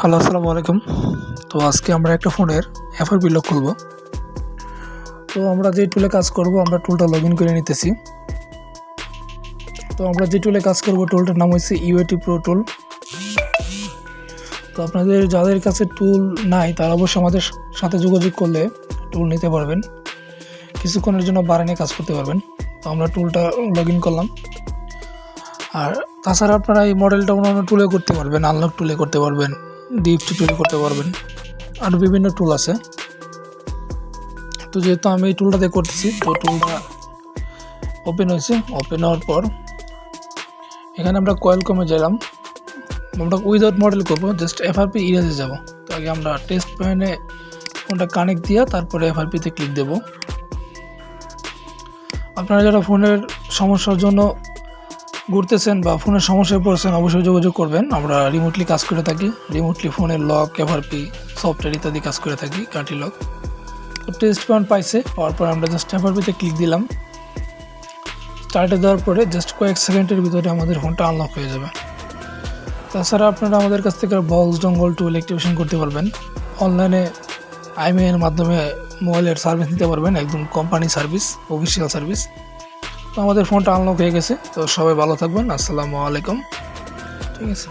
Hello, আসসালামু আলাইকুম। তো আজকে আমরা একটা ফোনের এফআরপি লক খুলব। তো আমরা যে টুলে কাজ করব, আমরা টুলটা লগ ইন করে নিতেছি। তো আমরা যে টুলে কাজ করব, টুলটার নাম হচ্ছে ইউএটি প্রো টুল। তো আপনাদের যাদের কাছে টুল নাই তারা অবশ্যই আমাদের সাথে যোগাযোগ করলে টুল নিতে পারবেন, কিছুক্ষণের জন্য বাড়ানো কাজ করতে পারবেন। তো আমরা টুলটা লগ ইন করলাম। আর তাছাড়া আপনারা এই মডেলটা অন্যান্য টুলে করতে পারবেন, আনলক টুলে করতে পারবেন, ডিএফটি টুলে করতে পারবেন, আরও বিভিন্ন টুল আছে। তো যেহেতু আমি এই টুলটাতে করতেছি, তো টুলটা ওপেন হয়েছে। ওপেন হওয়ার পর এখানে আমরা কয়েল কমে গেলাম। আমরা উইদাউট মডেল করবো, জাস্ট এফআরপি ইরেজে যাব। তো আগে আমরা টেস্ট পয়েন্টে ফোনটা কানেক্ট দিয়ে তারপরে এফআরপিতে ক্লিক দেব। আপনারা যারা ফোনের সমস্যার জন্য ঘুরতেছেন বা ফোনের সমস্যায় পড়ছেন, অবশ্যই যোগাযোগ করবেন। আমরা রিমোটলি কাজ করে থাকি, রিমোটলি ফোনের লক, এফআরপি, সফটওয়্যার ইত্যাদি কাজ করে থাকি, কান্ট্রি লক। তো টেস্ট পয়েন্ট পাইছে, পাওয়ার পর আমরা জাস্ট এফআরপিতে ক্লিক দিলাম। স্টার্টে দেওয়ার পরে জাস্ট কয়েক সেকেন্ডের ভিতরে আমাদের ফোনটা আনলক হয়ে যাবে। তাছাড়া আপনারা আমাদের কাছ থেকে বক্স ডঙ্গল টুল অ্যাক্টিভেশন করতে পারবেন। অনলাইনে আইএমইআইয়ের মাধ্যমে মোবাইলের সার্ভিস নিতে পারবেন, একদম কোম্পানি সার্ভিস, অফিসিয়াল সার্ভিস। তো আমাদের ফোনটা আনলক হয়ে গেছে। তো সবাই ভালো থাকবেন। আসসালামু আলাইকুম। ঠিক আছে।